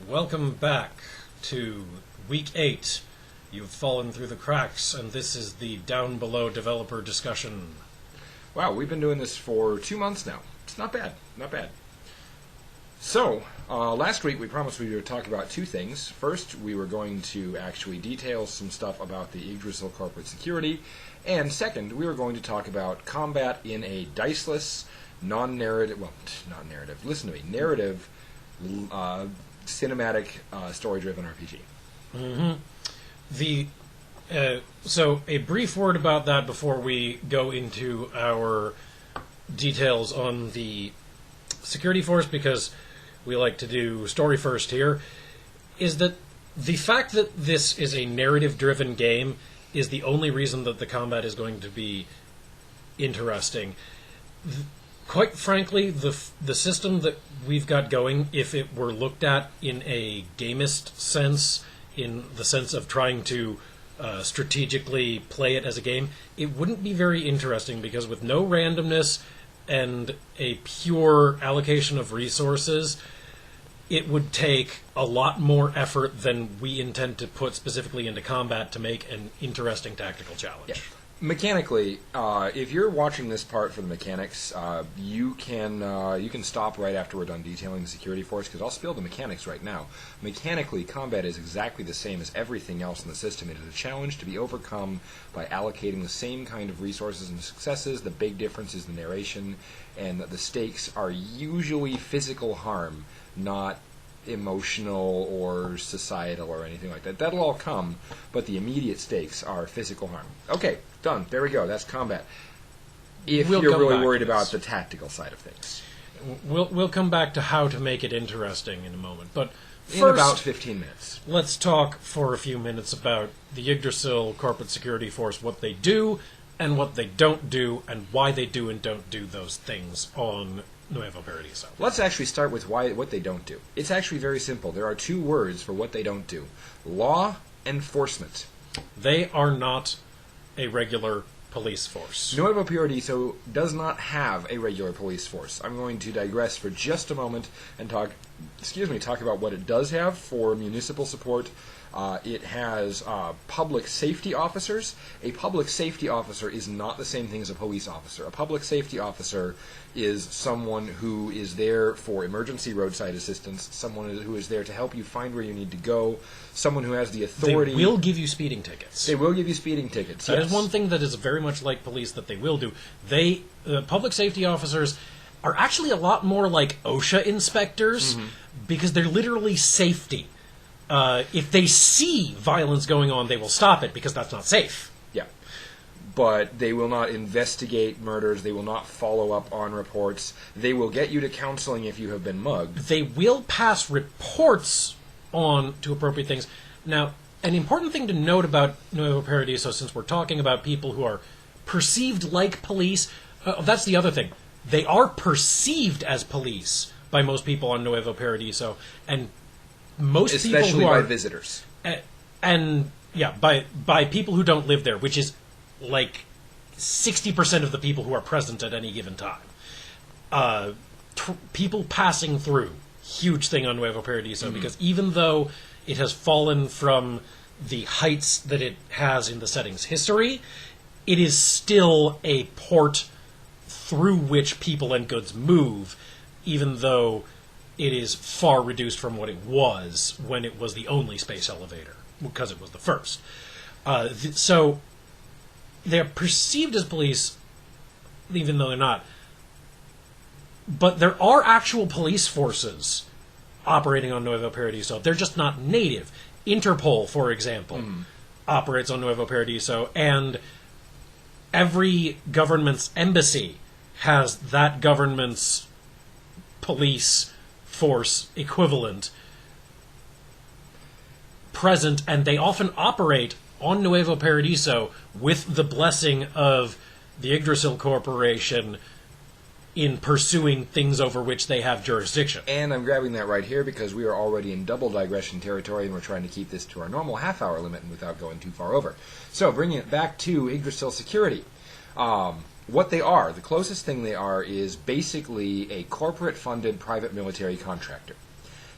Welcome back to Week 8. You've fallen through the cracks, and this is the Downbelow developer discussion. Wow, we've been doing this for 2 months now. It's not bad, not bad. So, last week we promised we would talk about two things. First, we were going to actually detail some stuff about the Yggdrasil corporate security, and second, we were going to talk about combat in a diceless, non-narrative, narrative, cinematic, story-driven RPG. Mm-hmm. So a brief word about that before we go into our details on the security force, because we like to do story first here, is that the fact that this is a narrative-driven game is the only reason that the combat is going to be interesting. Quite frankly, the system that we've got going, if it were looked at in a gamist sense, in the sense of trying to strategically play it as a game, it wouldn't be very interesting, because with no randomness and a pure allocation of resources, it would take a lot more effort than we intend to put specifically into combat to make an interesting tactical challenge. Yeah. Mechanically, if you're watching this part for the mechanics, you can stop right after we're done detailing the security force, because I'll spill the mechanics right now. Mechanically, combat is exactly the same as everything else in the system. It is a challenge to be overcome by allocating the same kind of resources and successes. The big difference is the narration, and that the stakes are usually physical harm, not emotional or societal or anything like that. That'll all come, but the immediate stakes are physical harm. Okay, done. There we go. That's combat. If you're really worried about the tactical side of things. We'll come back to how to make it interesting in a moment, but in about 15 minutes. Let's talk for a few minutes about the Yggdrasil Corporate Security Force, what they do and what they don't do, and why they do and don't do those things on Nuevo Paradiso. Let's actually start with what they don't do. It's actually very simple. There are two words for what they don't do. Law enforcement. They are not a regular police force. Nuevo Paradiso does not have a regular police force. I'm going to digress for just a moment and talk about what it does have for municipal support. It has public safety officers. A public safety officer is not the same thing as a police officer. A public safety officer is someone who is there for emergency roadside assistance, someone who is there to help you find where you need to go, someone who has the authority. They will give you speeding tickets. They will give you speeding tickets, That is one thing that is very much like police that they will do. Public safety officers are actually a lot more like OSHA inspectors, because they're literally safety. If they see violence going on, they will stop it, because that's not safe. Yeah. But they will not investigate murders. They will not follow up on reports. They will get you to counseling if you have been mugged. They will pass reports on to appropriate things. Now, an important thing to note about Nuevo Paradiso, since we're talking about people who are perceived like police, that's the other thing. They are perceived as police by most people on Nuevo Paradiso, and most especially people who are by visitors, by people who don't live there, which is like 60% of the people who are present at any given time. People passing through, huge thing on Nuevo Paradiso, because even though it has fallen from the heights that it has in the setting's history, it is still a port through which people and goods move, even though it is far reduced from what it was when it was the only space elevator, because it was the first. So they're perceived as police, even though they're not. But there are actual police forces operating on Nuevo Paradiso. They're just not native. Interpol, for example, operates on Nuevo Paradiso, and every government's embassy has that government's police force equivalent present, and they often operate on Nuevo Paradiso with the blessing of the Yggdrasil Corporation in pursuing things over which they have jurisdiction. And I'm grabbing that right here because we are already in double digression territory, and we're trying to keep this to our normal half-hour limit and without going too far over. So, bringing it back to Yggdrasil security. What they are, the closest thing they are, is basically a corporate-funded private military contractor.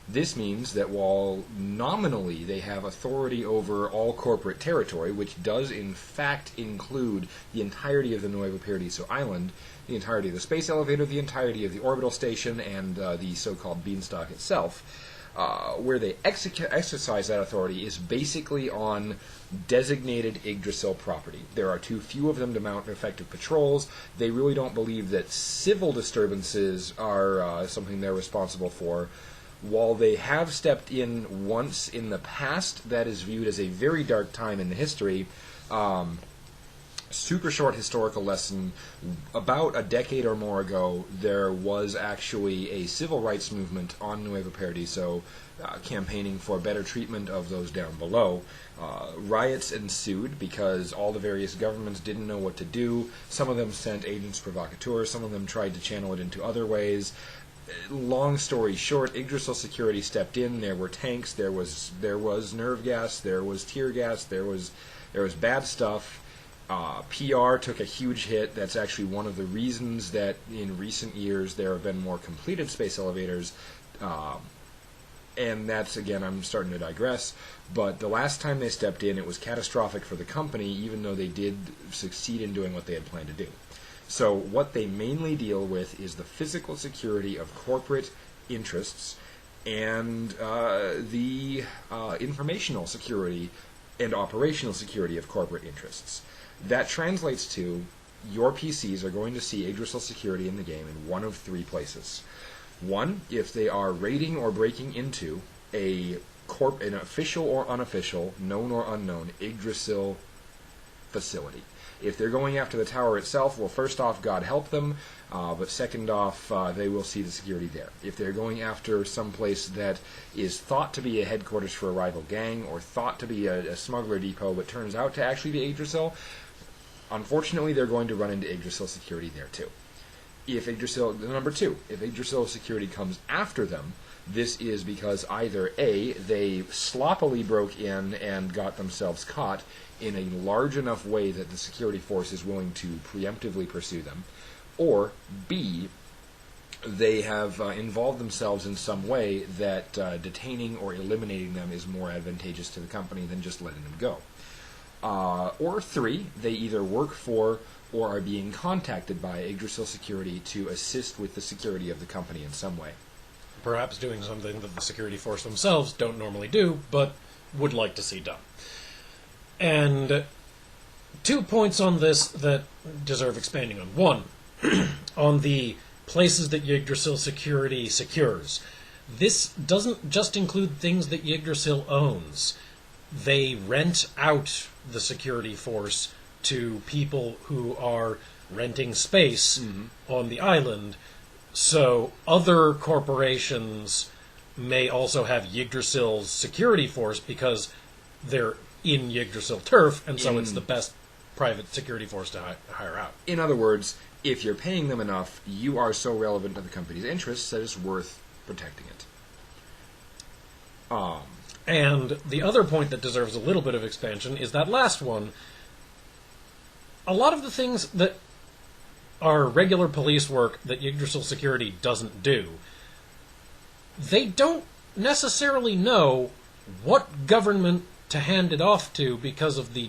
This means that while nominally they have authority over all corporate territory, which does in fact include the entirety of the Nuevo Paradiso Island, the entirety of the space elevator, the entirety of the orbital station, and the so-called beanstalk itself, where they exercise that authority is basically on designated Yggdrasil property. There are too few of them to mount effective patrols. They really don't believe that civil disturbances are something they're responsible for. While they have stepped in once in the past, that is viewed as a very dark time in the history. Super short historical lesson. About a decade or more ago, there was actually a civil rights movement on Nuevo Paradiso campaigning for better treatment of those down below. Riots ensued because all the various governments didn't know what to do. Some of them sent agents provocateurs, some of them tried to channel it into other ways. Long story short, Yggdrasil security stepped in. There were tanks, there was nerve gas, there was tear gas, there was bad stuff. PR took a huge hit. That's actually one of the reasons that in recent years there have been more completed space elevators. And that's, again, I'm starting to digress, but the last time they stepped in, it was catastrophic for the company, even though they did succeed in doing what they had planned to do. So what they mainly deal with is the physical security of corporate interests and the informational security and operational security of corporate interests. That translates to your PCs are going to see Yggdrasil security in the game in one of three places. One, if they are raiding or breaking into an official or unofficial, known or unknown, Yggdrasil facility. If they're going after the tower itself, well, first off, God help them, but second off, they will see the security there. If they're going after some place that is thought to be a headquarters for a rival gang, or thought to be a smuggler depot, but turns out to actually be Yggdrasil, unfortunately, they're going to run into Yggdrasil security there too. Number two, if Yggdrasil security comes after them, this is because either A, they sloppily broke in and got themselves caught in a large enough way that the security force is willing to preemptively pursue them, or B, they have involved themselves in some way that detaining or eliminating them is more advantageous to the company than just letting them go. Or three, they either work for or are being contacted by Yggdrasil security to assist with the security of the company in some way. Perhaps doing something that the security force themselves don't normally do, but would like to see done. And 2 points on this that deserve expanding on. One, on the places that Yggdrasil security secures. This doesn't just include things that Yggdrasil owns. They rent out the security force to people who are renting space on the island. So other corporations may also have Yggdrasil's security force because they're in Yggdrasil turf, and so it's the best private security force to hire out. In other words, if you're paying them enough, you are so relevant to the company's interests that it's worth protecting it. And the other point that deserves a little bit of expansion is that last one. A lot of the things that are regular police work that Yggdrasil security doesn't do, they don't necessarily know what government to hand it off to because of the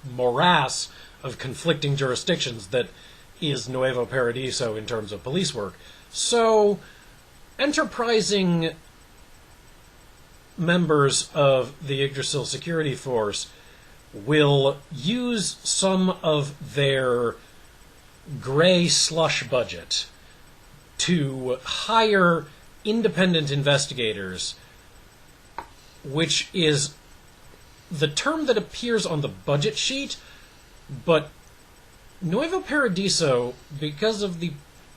morass of conflicting jurisdictions that is Nuevo Paradiso in terms of police work. So, enterprising members of the Yggdrasil security force will use some of their gray slush budget to hire independent investigators, which is the term that appears on the budget sheet, but Nuevo Paradiso, because of the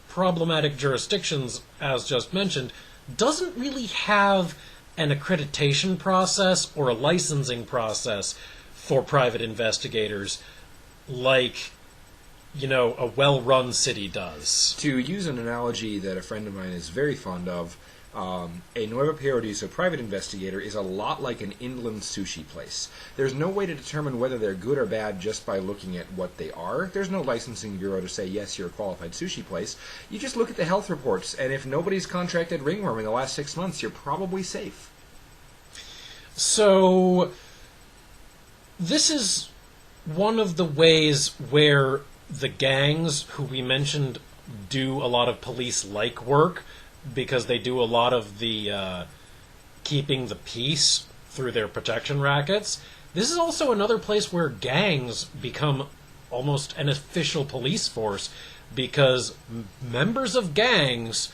problematic jurisdictions, as just mentioned, doesn't really have an accreditation process or a licensing process for private investigators like, a well-run city does. To use an analogy that a friend of mine is very fond of, A Nuevo Paradiso private investigator is a lot like an inland sushi place. There's no way to determine whether they're good or bad just by looking at what they are. There's no licensing bureau to say, yes, you're a qualified sushi place. You just look at the health reports, and if nobody's contracted ringworm in the last 6 months, you're probably safe. So, this is one of the ways where the gangs, who we mentioned do a lot of police-like work, because they do a lot of the keeping the peace through their protection rackets. This is also another place where gangs become almost an official police force, because members of gangs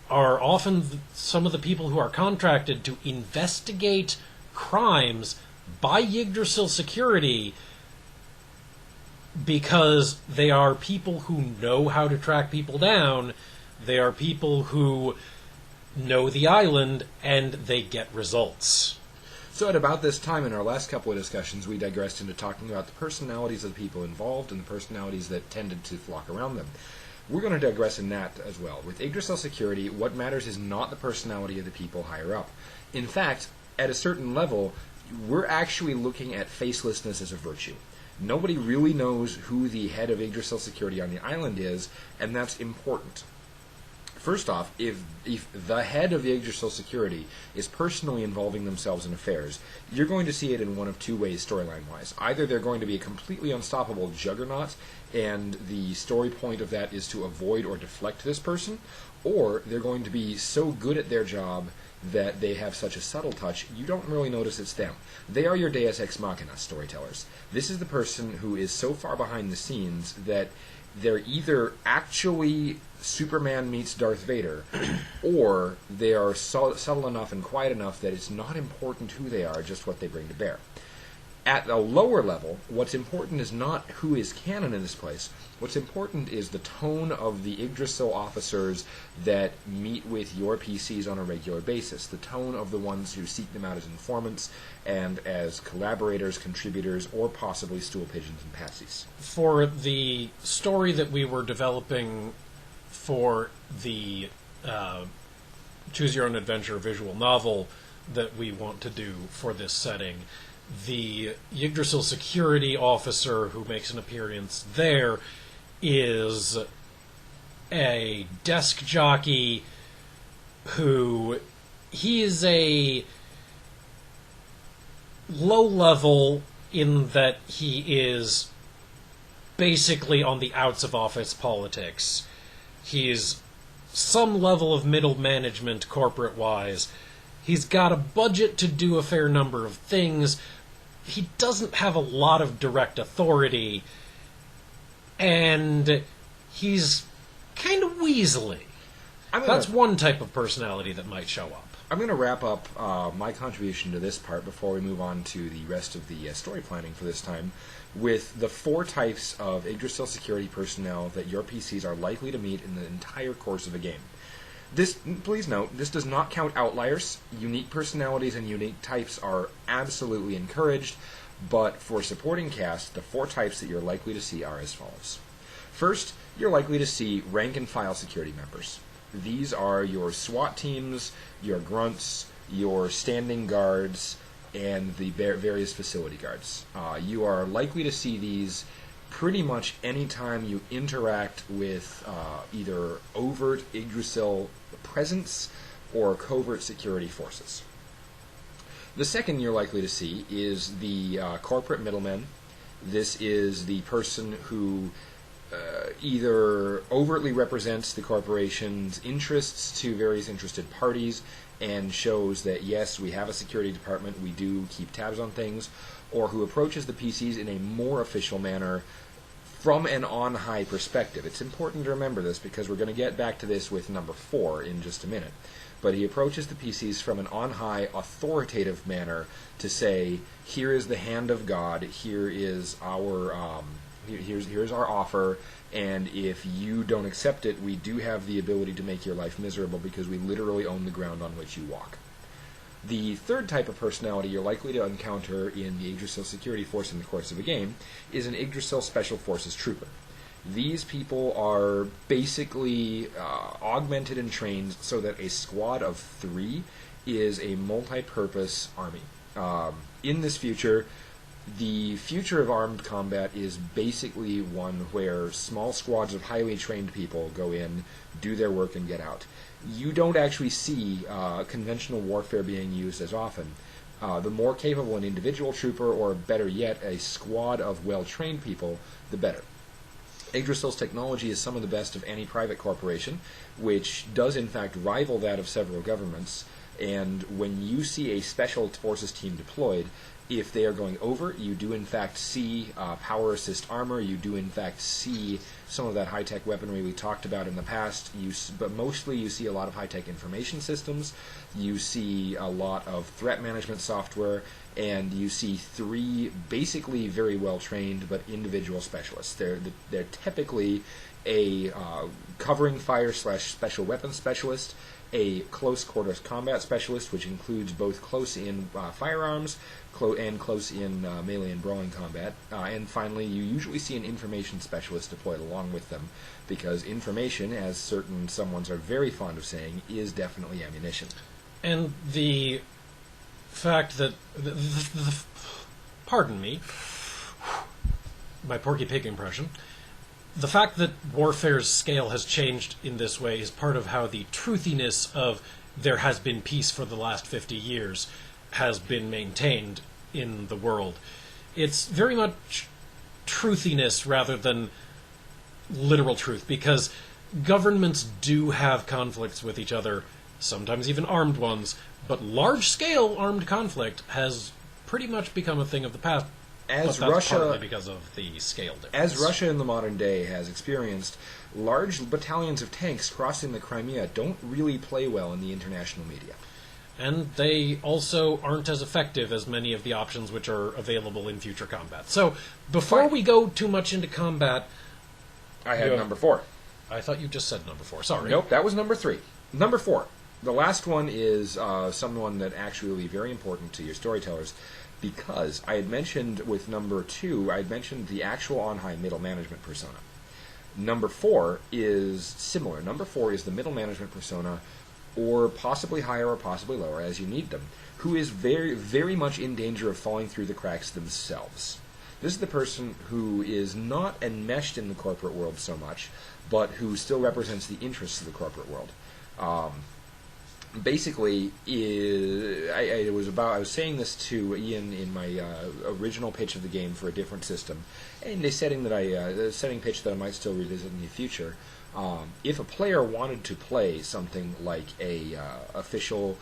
are often some of the people who are contracted to investigate crimes by Yggdrasil security, because they are people who know how to track people down. They are people who know the island, and they get results. So at about this time in our last couple of discussions, we digressed into talking about the personalities of the people involved and the personalities that tended to flock around them. We're going to digress in that as well. With Yggdrasil security, what matters is not the personality of the people higher up. In fact, at a certain level, we're actually looking at facelessness as a virtue. Nobody really knows who the head of Yggdrasil security on the island is, and that's important. First off, if the head of Yggdrasil security is personally involving themselves in affairs, you're going to see it in one of two ways storyline-wise. Either they're going to be a completely unstoppable juggernaut, and the story point of that is to avoid or deflect this person, or they're going to be so good at their job that they have such a subtle touch, you don't really notice it's them. They are your Deus Ex Machina storytellers. This is the person who is so far behind the scenes that they're either actually Superman meets Darth Vader, or they are subtle enough and quiet enough that it's not important who they are, just what they bring to bear. At a lower level, what's important is not who is canon in this place. What's important is the tone of the Yggdrasil officers that meet with your PCs on a regular basis, the tone of the ones who seek them out as informants and as collaborators, contributors, or possibly stool pigeons and patsies. For the story that we were developing for the Choose Your Own Adventure visual novel that we want to do for this setting, the Yggdrasil security officer who makes an appearance there is a desk jockey who he is a low level in that he is basically on the outs of office politics. He's some level of middle management corporate-wise. He's got a budget to do a fair number of things. He doesn't have a lot of direct authority, and he's kind of weaselly. That's one type of personality that might show up. I'm going to wrap up my contribution to this part before we move on to the rest of the story planning for this time with the 4 types of Yggdrasil security personnel that your PCs are likely to meet in the entire course of a game. This, please note, this does not count outliers. Unique personalities and unique types are absolutely encouraged, but for supporting cast, the 4 types that you're likely to see are as follows. First, you're likely to see rank-and-file security members. These are your SWAT teams, your grunts, your standing guards, and the various facility guards. You are likely to see these pretty much any time you interact with either overt Yggdrasil presence or covert security forces. The second you're likely to see is the corporate middleman. This is the person who either overtly represents the corporation's interests to various interested parties and shows that, yes, we have a security department, we do keep tabs on things, or who approaches the PCs in a more official manner from an on-high perspective. It's important to remember this because we're going to get back to this with number 4 in just a minute. But he approaches the PCs from an on-high, authoritative manner to say, here is the hand of God, here is our here's our offer, and if you don't accept it, we do have the ability to make your life miserable because we literally own the ground on which you walk. The third type of personality you're likely to encounter in the Yggdrasil security force in the course of a game is an Yggdrasil Special Forces trooper. These people are basically augmented and trained so that a squad of 3 is a multi-purpose army. In this future, the future of armed combat is basically one where small squads of highly trained people go in, do their work, and get out. You don't actually see conventional warfare being used as often. The more capable an individual trooper, or better yet, a squad of well-trained people, the better. Yggdrasil's technology is some of the best of any private corporation, which does in fact rival that of several governments, and when you see a special forces team deployed, if they are going over, you do in fact see power assist armor, you do in fact see some of that high-tech weaponry we talked about in the past, but mostly you see a lot of high-tech information systems, you see a lot of threat management software, and you see 3 basically very well-trained but individual specialists. They're typically a covering fire / special weapons specialist, a close quarters combat specialist, which includes both close-in firearms and close-in melee and brawling combat, and finally you usually see an information specialist deployed along with them, because information, as certain someones are very fond of saying, is definitely ammunition. And the fact that pardon me, my Porky Pig impression. The fact that warfare's scale has changed in this way is part of how the truthiness of there has been peace for the last 50 years has been maintained in the world. It's very much truthiness rather than literal truth, because governments do have conflicts with each other, sometimes even armed ones, but large-scale armed conflict has pretty much become a thing of the past. As but that's Russia, partly because of the scale difference. as Russia in the modern day has experienced, large battalions of tanks crossing the Crimea don't really play well in the international media. And they also aren't as effective as many of the options which are available in future combat. So, before we go too much into combat... I had number 4. I thought you just said number 4, sorry. Nope, that was number 3. Number 4. The last one is someone that actually will be very important to your storytellers, because I had mentioned with number 2, I had mentioned the actual on-high middle management persona. Number 4 is similar. Number 4 is the middle management persona, or possibly higher or possibly lower, as you need them, who is very, very much in danger of falling through the cracks themselves. This is the person who is not enmeshed in the corporate world so much, but who still represents the interests of the corporate world. Basically, I was saying this to Ian in my original pitch of the game for a different system, and a setting pitch that I might still revisit in the future. If a player wanted to play something like a official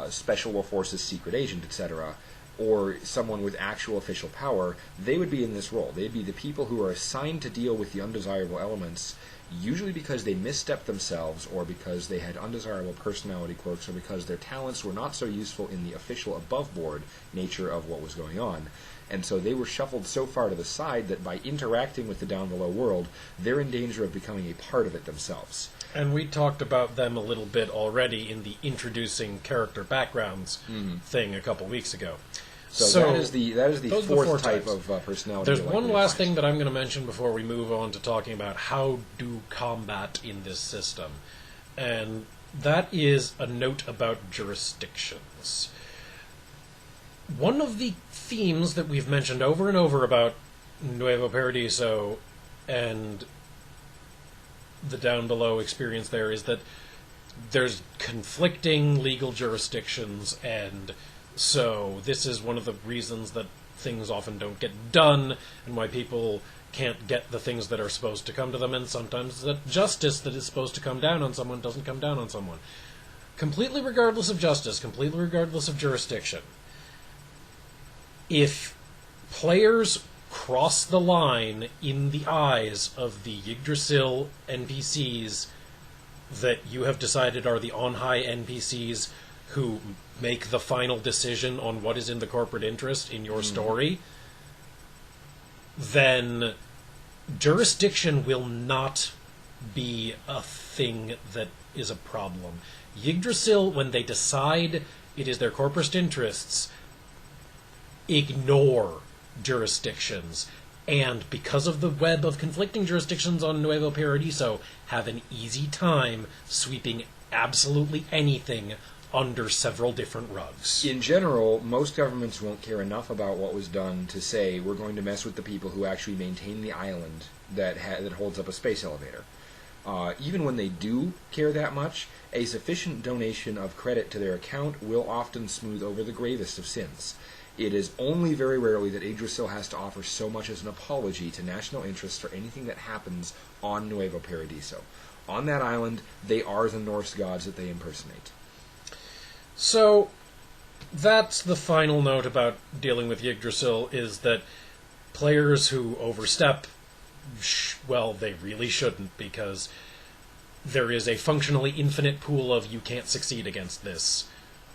special forces secret agent, etc., or someone with actual official power, they would be in this role. They'd be the people who are assigned to deal with the undesirable elements, usually because they misstepped themselves, or because they had undesirable personality quirks, or because their talents were not so useful in the official above-board nature of what was going on. And so they were shuffled so far to the side that by interacting with the Downbelow world, they're in danger of becoming a part of it themselves. And we talked about them a little bit already in the introducing character backgrounds thing a couple weeks ago. So that is the fourth type types. of personality. There's you'd one like to last define. thing that I'm going to mention before we move on to talking about how do combat in this system. And that is a note about jurisdictions. One of the themes that we've mentioned over and over about Nuevo Paradiso and the Downbelow experience there is that there's conflicting legal jurisdictions, and so this is one of the reasons that things often don't get done, and why people can't get the things that are supposed to come to them, and sometimes that justice that is supposed to come down on someone doesn't come down on someone. Completely regardless of justice, completely regardless of jurisdiction, if players cross the line in the eyes of the Yggdrasil NPCs that you have decided are the on-high NPCs who make the final decision on what is in the corporate interest in your story, then jurisdiction will not be a thing that is a problem. Yggdrasil, when they decide it is their corporate interests, ignore jurisdictions. and because of the web of conflicting jurisdictions on Nuevo Paradiso, have an easy time sweeping absolutely anything under several different rugs. In general, most governments won't care enough about what was done to say we're going to mess with the people who actually maintain the island that holds up a space elevator. Even when they do care that much, a sufficient donation of credit to their account will often smooth over the gravest of sins. It is only very rarely that Yggdrasil has to offer so much as an apology to national interests for anything that happens on Nuevo Paradiso. On that island, they are the Norse gods that they impersonate. So, that's the final note about dealing with Yggdrasil, is that players who overstep, well, they really shouldn't, because there is a functionally infinite pool of you can't succeed against this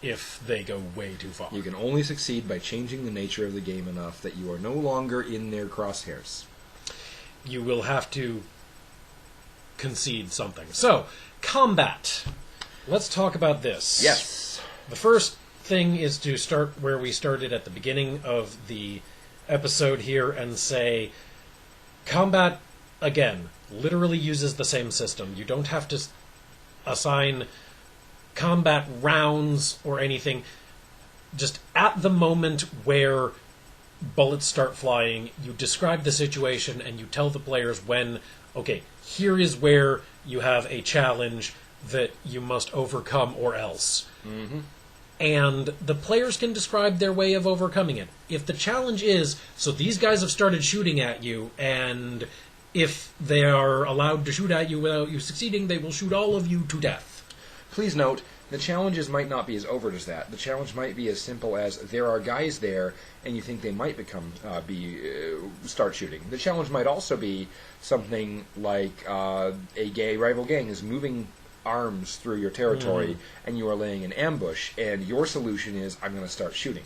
if they go way too far. You can only succeed by changing the nature of the game enough that you are no longer in their crosshairs. You will have to concede something. So, combat. Let's talk about this. Yes. The first thing is to start where we started at the beginning of the episode here and say, combat, again, literally uses the same system. You don't have to assign combat rounds or anything. Just at the moment where bullets start flying, you describe the situation and you tell the players when, okay, here is where you have a challenge that you must overcome or else. Mm-hmm. And the players can describe their way of overcoming it. If the challenge is, so these guys have started shooting at you, and if they are allowed to shoot at you without you succeeding, they will shoot all of you to death. Please note, the challenges might not be as overt as that. The challenge might be as simple as there are guys there, and you think they might start shooting. The challenge might also be something like a rival gang is moving arms through your territory, and you are laying an ambush, and your solution is, I'm going to start shooting.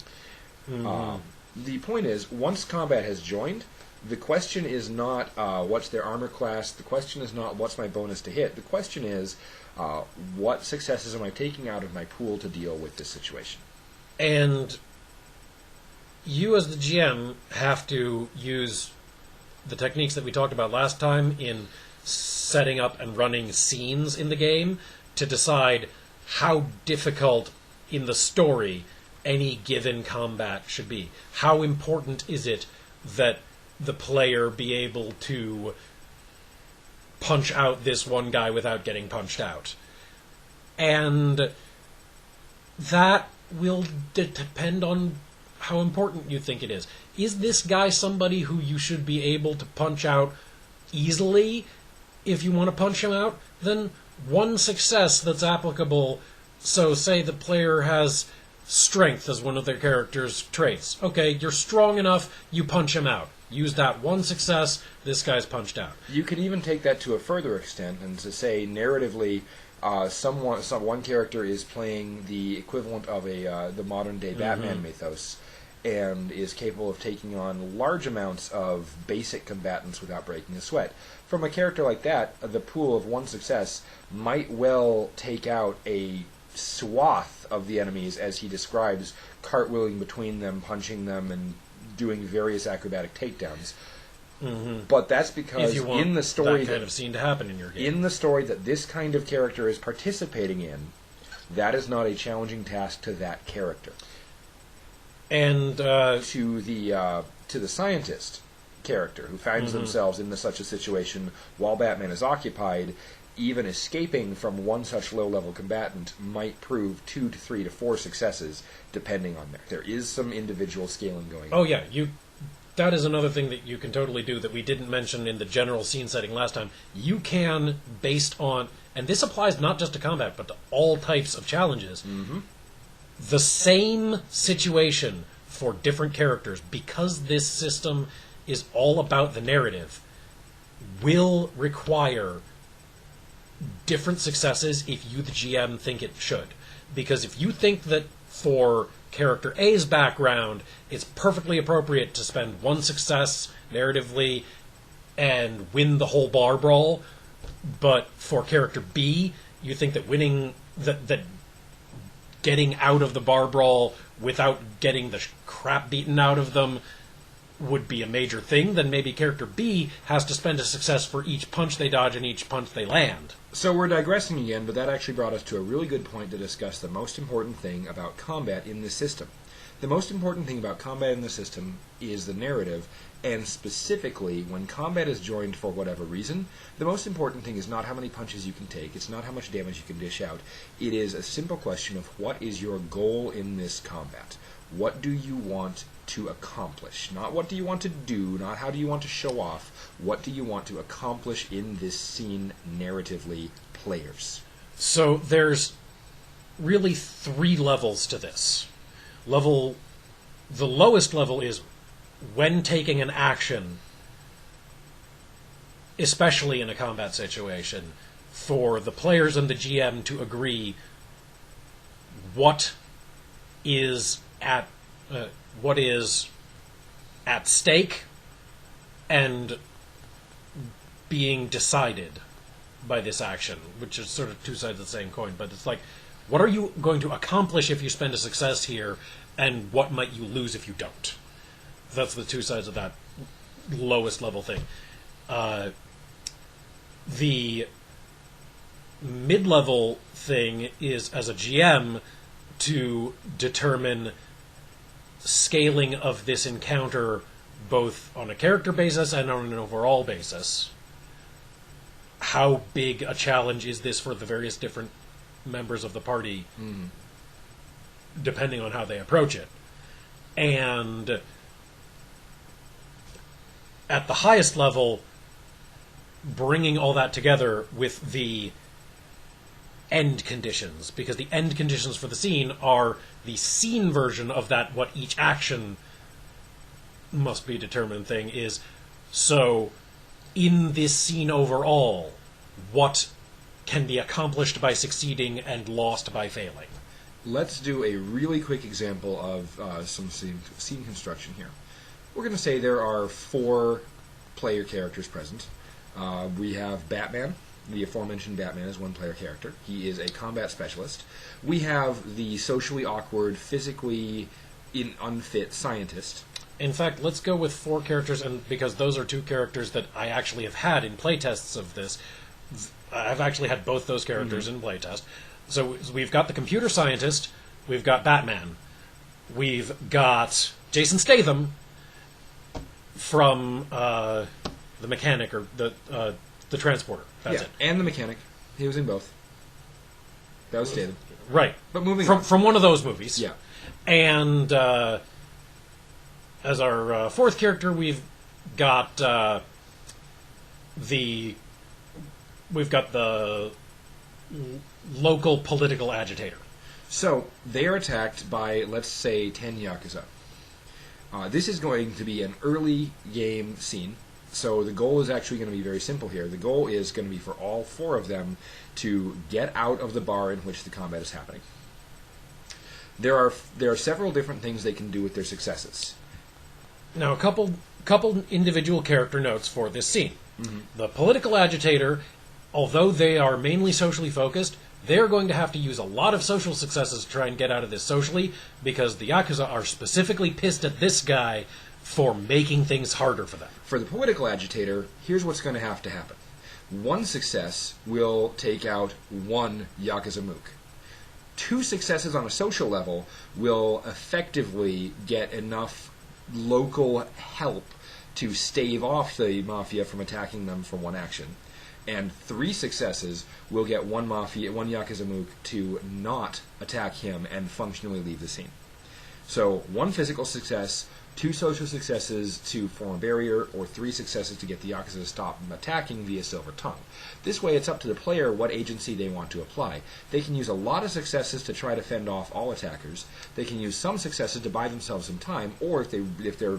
The point is, once combat has joined, the question is not what's their armor class, the question is not what's my bonus to hit, the question is what successes am I taking out of my pool to deal with this situation. And you as the GM have to use the techniques that we talked about last time in setting up and running scenes in the game to decide how difficult in the story any given combat should be. How important is it that the player be able to punch out this one guy without getting punched out? And that will depend on how important you think it is. Is this guy somebody who you should be able to punch out easily? If you want to punch him out, then one success that's applicable. So say the player has strength as one of their character's traits. Okay, you're strong enough, you punch him out. Use that one success, this guy's punched out. You could even take that to a further extent and to say narratively one character is playing the equivalent of the modern-day Batman mythos and is capable of taking on large amounts of basic combatants without breaking a sweat. From a character like that, the pool of one success might well take out a swath of the enemies, as he describes, cartwheeling between them, punching them, and doing various acrobatic takedowns. But that's because in the story that kind of scene to happen in your game, in the story that this kind of character is participating in, that is not a challenging task to that character. And to the scientist character who finds themselves in such a situation while Batman is occupied, even escaping from one such low-level combatant might prove 2 to 3 to 4 successes, depending on there. There is some individual scaling going on. Oh yeah, that is another thing that you can totally do that we didn't mention in the general scene setting last time. You can, based on, and this applies not just to combat, but to all types of challenges, the same situation for different characters, because this system is all about the narrative, will require different successes if you, the GM, think it should. Because if you think that for character A's background, it's perfectly appropriate to spend one success narratively and win the whole bar brawl, but for character B, you think that winning, that getting out of the bar brawl without getting the crap beaten out of them would be a major thing, then maybe character B has to spend a success for each punch they dodge and each punch they land. So we're digressing again, but that actually brought us to a really good point to discuss the most important thing about combat in this system. The most important thing about combat in the system is the narrative, and specifically, when combat is joined for whatever reason, the most important thing is not how many punches you can take, it's not how much damage you can dish out. It is a simple question of what is your goal in this combat. What do you want to accomplish? Not what do you want to do, not how do you want to show off. What do you want to accomplish in this scene narratively, players? So there's really 3 levels to this. The lowest level is when taking an action, especially in a combat situation, for the players and the GM to agree what is at stake and being decided by this action, which is sort of 2 sides of the same coin. But it's like, what are you going to accomplish if you spend a success here, and what might you lose if you don't? That's the 2 sides of that lowest level thing. The mid-level thing is, as a GM, to determine scaling of this encounter both on a character basis and on an overall basis. How big a challenge is this for the various different members of the party, depending on how they approach it. And at the highest level, bringing all that together with the end conditions, because the end conditions for the scene are the scene version of that what each action must be determined thing is. So in this scene overall, what can be accomplished by succeeding and lost by failing? Let's do a really quick example of some scene construction here. We're going to say there are 4 player characters present. We have Batman. The aforementioned Batman is one player character. He is a combat specialist. We have the socially awkward, physically unfit scientist. In fact, let's go with 4 characters, and because those are 2 characters that I actually have had in playtests of this. I've actually had both those characters in playtest. So we've got the computer scientist, we've got Batman, we've got Jason Statham from the mechanic, or the transporter. That's it. And the mechanic. He was in both. That was Statham. Right. But moving on. on. From one of those movies. Yeah. And as our 4th character, we've got the local political agitator. So, they are attacked by, let's say, 10 Yakuza. This is going to be an early game scene, so the goal is actually going to be very simple here. The goal is going to be for all 4 of them to get out of the bar in which the combat is happening. There are several different things they can do with their successes. Now, a couple individual character notes for this scene. The political agitator, although they are mainly socially focused, they're going to have to use a lot of social successes to try and get out of this socially, because the Yakuza are specifically pissed at this guy for making things harder for them. For the political agitator, here's what's going to happen. 1 success will take out 1 Yakuza mook. 2 successes on a social level will effectively get enough local help to stave off the Mafia from attacking them for 1 action. And 3 successes will get 1 Yakuza mook to not attack him and functionally leave the scene. So 1 physical success, 2 social successes to form a barrier, or 3 successes to get the Yakuza to stop attacking via Silver Tongue. This way it's up to the player what agency they want to apply. They can use a lot of successes to try to fend off all attackers. They can use some successes to buy themselves some time, or if their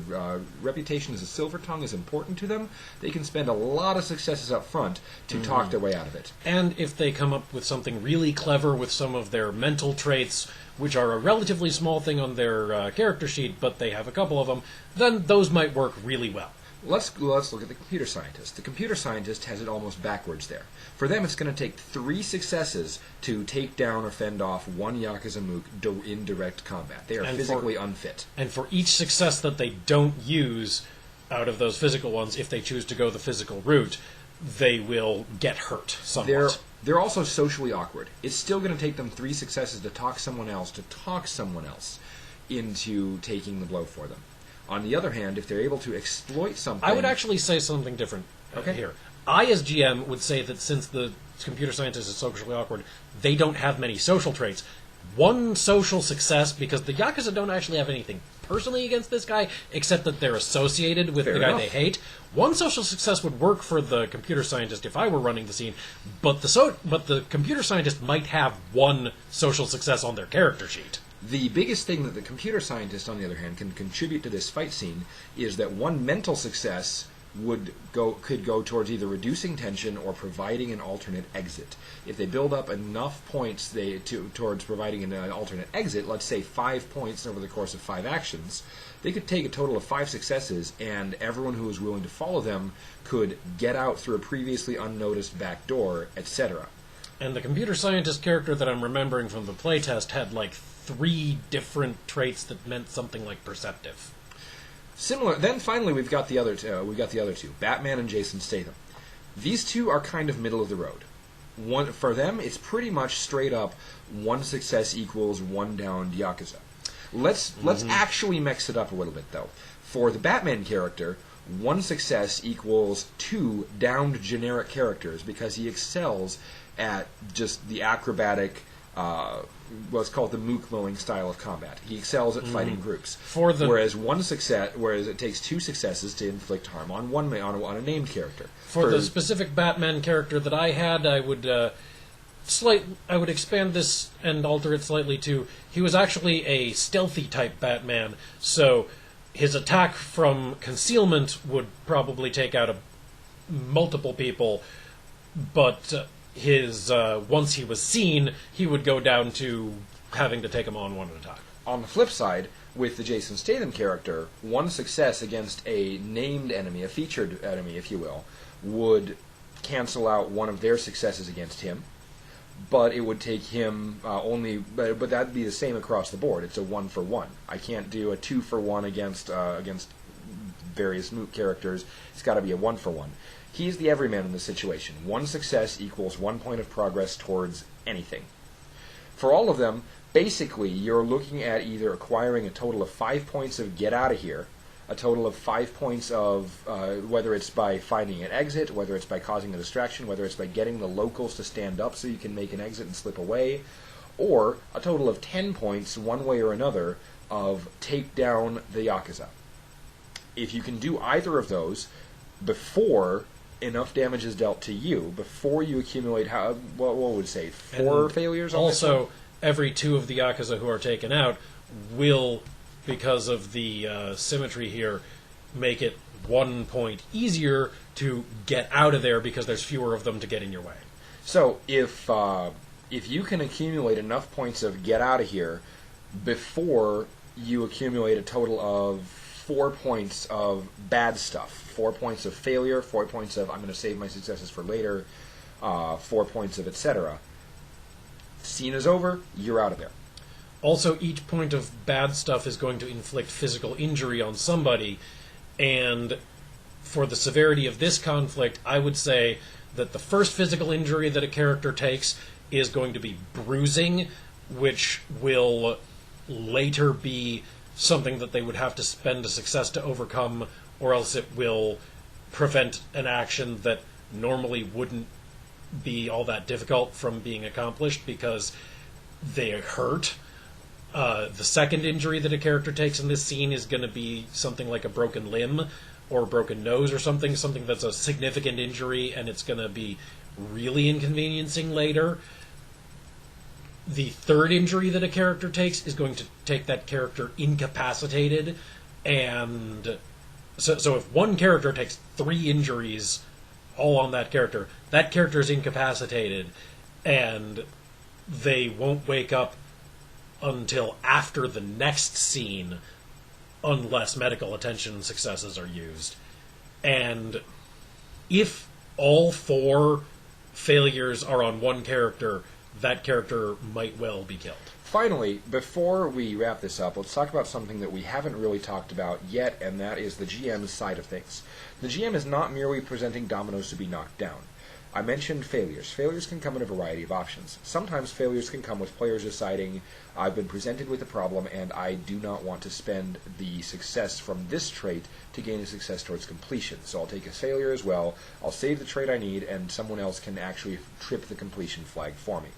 reputation as a Silver Tongue is important to them, they can spend a lot of successes up front to talk their way out of it. And if they come up with something really clever with some of their mental traits, which are a relatively small thing on their character sheet, but they have a couple of them, then those might work really well. Let's look at the computer scientist. The computer scientist has it almost backwards there. For them, it's going to take 3 successes to take down or fend off one Yakuza Mook in direct combat. They are physically unfit. And for each success that they don't use out of those physical ones, if they choose to go the physical route, they will get hurt somewhat. They're also socially awkward. It's still going to take them 3 successes to talk someone else into taking the blow for them. On the other hand, if they're able to exploit something... I would actually say something different here. I, as GM, would say that since the computer scientist is socially awkward, they don't have many social traits. One social success, because the Yakuza don't actually have anything personally against this guy, except that they're associated with the guy they hate. One social success would work for the computer scientist if I were running the scene, but the computer scientist might have one social success on their character sheet. The biggest thing that the computer scientist, on the other hand, can contribute to this fight scene is that one mental success could go towards either reducing tension or providing an alternate exit. If they build up enough points towards providing an alternate exit, let's say 5 points over the course of 5 actions, they could take a total of 5 successes, and everyone who is willing to follow them could get out through a previously unnoticed back door, etc. And the computer scientist character that I'm remembering from the playtest had like 3 different traits that meant something like perceptive. Similar. Then finally, we've got the other two, Batman and Jason Statham. These two are kind of middle of the road. For them, it's pretty much straight up 1 success equals 1 downed Yakuza. Let's actually mix it up a little bit though. For the Batman character, 1 success equals 2 downed generic characters because he excels at just the acrobatic, what's called the mook mowing style of combat. He excels at fighting groups. Whereas it takes 2 successes to inflict harm on a named character. For the specific Batman character that I had, I would expand this and alter it slightly to he was actually a stealthy type Batman, so his attack from concealment would probably take out multiple people, but once he was seen, he would go down to having to take them on one at a time. On the flip side, with the Jason Statham character, 1 success against a named enemy, a featured enemy, if you will, would cancel out one of their successes against him. But it would take him but that'd be the same across the board. It's a 1-for-1. I can't do a 2-for-1 against various moot characters. It's got to be a 1-for-1. He's the everyman in this situation. 1 success equals 1 point of progress towards anything. For all of them, basically, you're looking at either acquiring a total of 5 points of get out of here, a total of 5 points of whether it's by finding an exit, whether it's by causing a distraction, whether it's by getting the locals to stand up so you can make an exit and slip away, or a total of 10 points, one way or another, of take down the Yakuza. If you can do either of those before enough damage is dealt to you, before you accumulate, what would it say, 4 failures on this also, one? every 2 of the Yakuza who are taken out will, because of the symmetry here, make it 1 point easier to get out of there because there's fewer of them to get in your way. So if you can accumulate enough points of get out of here before you accumulate a total of 4 points of bad stuff, 4 points of failure, 4 points of I'm going to save my successes for later, 4 points of etc. Scene is over, you're out of there. Also, each point of bad stuff is going to inflict physical injury on somebody, and for the severity of this conflict, I would say that the first physical injury that a character takes is going to be bruising, which will later be something that they would have to spend a success to overcome, or else it will prevent an action that normally wouldn't be all that difficult from being accomplished because they hurt. The second injury that a character takes in this scene is going to be something like a broken limb or a broken nose or something that's a significant injury, and it's going to be really inconveniencing later. The third injury that a character takes is going to take that character incapacitated, and so if one character takes 3 injuries all on that character is incapacitated, and they won't wake up until after the next scene unless medical attention successes are used. And if all 4 failures are on one character, that character might well be killed. Finally, before we wrap this up, let's talk about something that we haven't really talked about yet, and that is the GM's side of things. The GM is not merely presenting dominoes to be knocked down. I mentioned failures. Failures can come in a variety of options. Sometimes failures can come with players deciding, I've been presented with a problem and I do not want to spend the success from this trait to gain a success towards completion. So I'll take a failure as well, I'll save the trait I need, and someone else can actually trip the completion flag for me.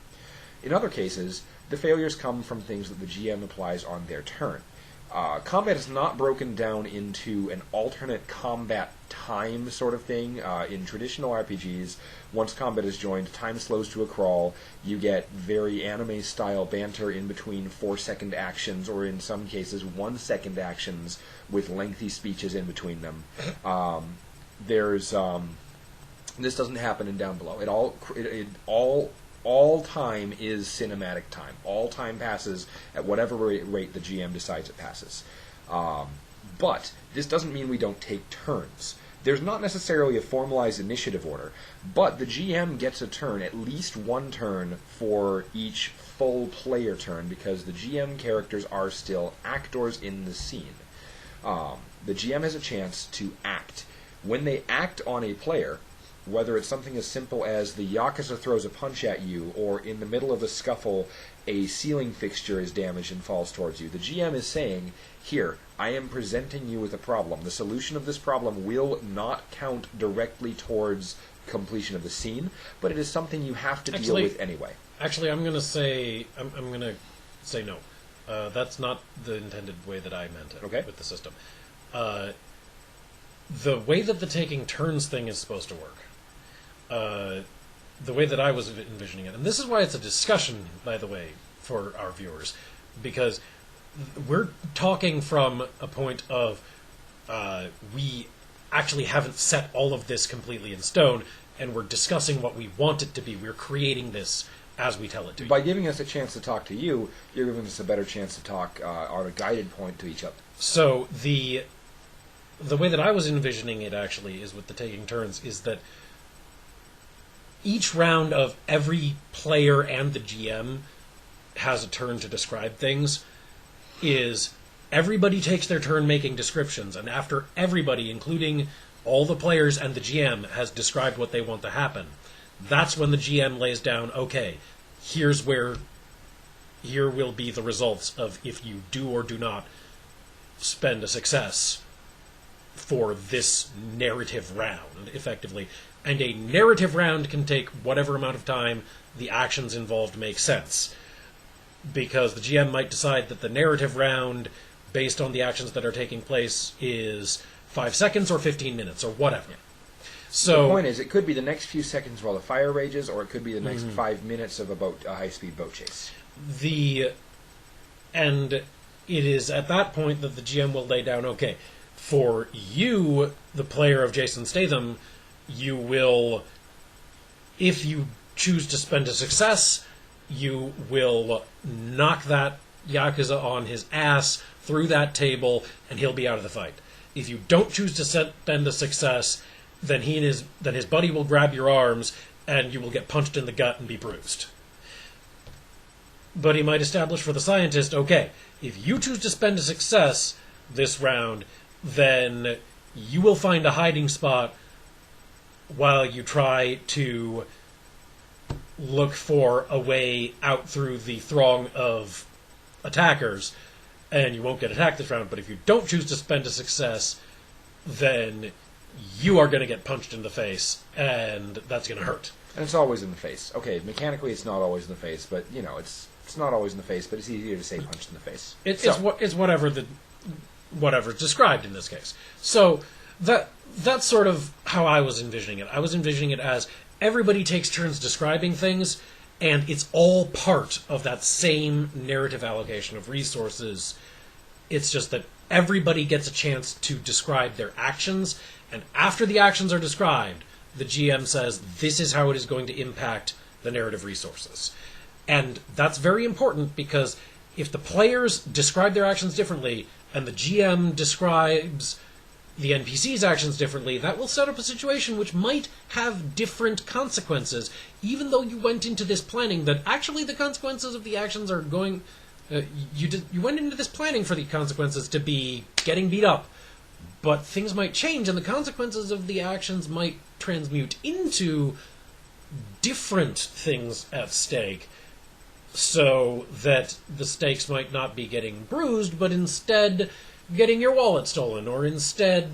In other cases, the failures come from things that the GM applies on their turn. Combat is not broken down into an alternate combat time sort of thing. In traditional RPGs, once combat is joined, time slows to a crawl. You get very anime-style banter in between 4-second actions, or in some cases 1-second actions with lengthy speeches in between them. This doesn't happen in Downbelow. All time is cinematic time. All time passes at whatever rate the GM decides it passes. But this doesn't mean we don't take turns. There's not necessarily a formalized initiative order, but the GM gets a turn, at least one turn, for each full player turn, because the GM characters are still actors in the scene. The GM has a chance to act. When they act on a player, whether it's something as simple as the Yakuza throws a punch at you, or in the middle of a scuffle, a ceiling fixture is damaged and falls towards you, the GM is saying, here, I am presenting you with a problem. The solution of this problem will not count directly towards completion of the scene, but it is something you have to deal with anyway. Actually, I'm going to say no. That's not the intended way that I meant it with the system. The way that the taking turns thing is supposed to work, the way that I was envisioning it, and this is why it's a discussion, by the way, for our viewers, because we're talking from a point of we actually haven't set all of this completely in stone, and we're discussing what we want it to be. We're creating this as we tell it to you. By giving us a chance to talk to you, you're giving us a better chance to talk on a guided point to each other. So the way that I was envisioning it, actually, is with the taking turns, is that each round of every player and the GM has a turn to describe things, is everybody takes their turn making descriptions, and after everybody, including all the players and the GM, has described what they want to happen, that's when the GM lays down, okay, here will be the results of if you do or do not spend a success for this narrative round, effectively. And a narrative round can take whatever amount of time the actions involved make sense. Because the GM might decide that the narrative round, based on the actions that are taking place, is 5 seconds or 15 minutes or whatever. Yeah. So the point is, it could be the next few seconds while the fire rages, or it could be the next 5 minutes of a high-speed boat chase. And it is at that point that the GM will lay down, okay, for you, the player of Jason Statham, you will, if you choose to spend a success, you will knock that Yakuza on his ass through that table, and he'll be out of the fight. If you don't choose to spend a success, then his buddy will grab your arms, and you will get punched in the gut and be bruised. But he might establish for the scientist, okay, if you choose to spend a success this round, then you will find a hiding spot while you try to look for a way out through the throng of attackers, and you won't get attacked this round. But if you don't choose to spend a success, then you are going to get punched in the face, and that's going to hurt. And it's always in the face. Okay, mechanically it's not always in the face, but, you know, it's not always in the face, but it's easier to say punched in the face. It's whatever's described in this case. So that's sort of how I was envisioning it. I was envisioning it as everybody takes turns describing things, and it's all part of that same narrative allocation of resources. It's just that everybody gets a chance to describe their actions, and after the actions are described, the GM says, this is how it is going to impact the narrative resources. And that's very important, because if the players describe their actions differently, and the GM describes the NPC's actions differently, that will set up a situation which might have different consequences, even though you went into this planning that actually the consequences of the actions are going... you went into this planning for the consequences to be getting beat up, but things might change, and the consequences of the actions might transmute into different things at stake, so that the stakes might not be getting bruised, but instead getting your wallet stolen, or instead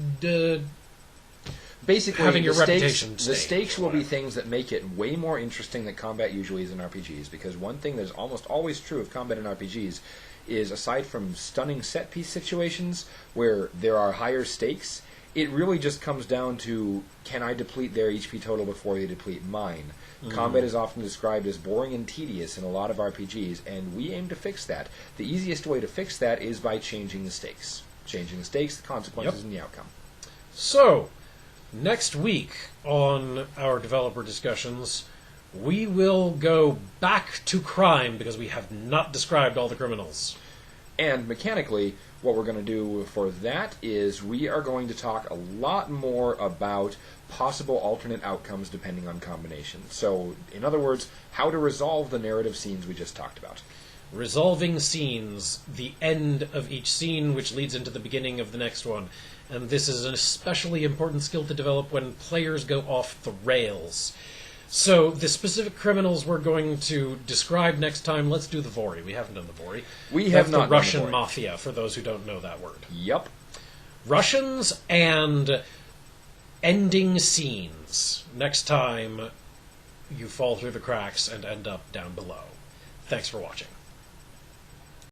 basically having your the reputation stakes, the stained, stakes will be things that make it way more interesting than combat usually is in RPGs, because one thing that's almost always true of combat in RPGs is, aside from stunning set-piece situations where there are higher stakes, it really just comes down to, can I deplete their HP total before they deplete mine? Combat is often described as boring and tedious in a lot of RPGs, and we aim to fix that. The easiest way to fix that is by changing the stakes. Changing the stakes, the consequences, and the outcome. So, next week on our developer discussions, we will go back to crime, because we have not described all the criminals. And mechanically, what we're going to do for that is we are going to talk a lot more about possible alternate outcomes depending on combination. So, in other words, how to resolve the narrative scenes we just talked about. Resolving scenes, the end of each scene, which leads into the beginning of the next one. And this is an especially important skill to develop when players go off the rails. So, the specific criminals we're going to describe next time, let's do the Vori. We haven't done the Vori. We have not done the Russian the Vori. Mafia, for those who don't know that word. Yep. Russians and ending scenes. Next time, you fall through the cracks and end up down below. Thanks for watching.